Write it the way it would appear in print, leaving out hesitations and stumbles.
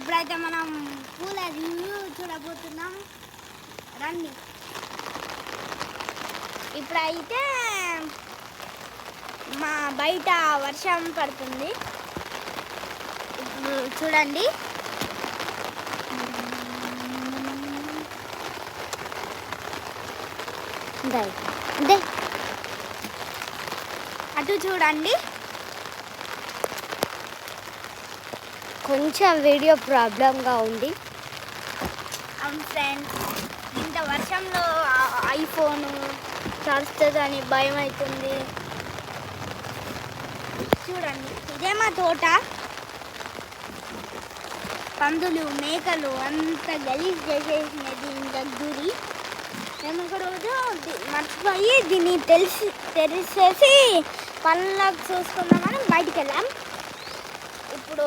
ఇప్పుడైతే మనం పూల రివ్యూ చూడబోతున్నాం రండి. ఇప్పుడైతే మా బయట వర్షం పడుతుంది చూడండి. అటు చూడండి. కొంచెం వీడియో ప్రాబ్లంగా ఉంది. అవును ఫ్రెండ్స్, ఇంత వర్షంలో ఐఫోన్ తడుస్తుందని భయం అవుతుంది. చూడండి, ఇదే మా తోట. పందులు మేకలు అంత గలీజ్ చేసేసినది దగ్గరి. మేము ఒక రోజు మర్చిపోయి దీన్ని తెరిచేసి పనులకు చూసుకుందామని బయటికి వెళ్ళాం. ఇప్పుడు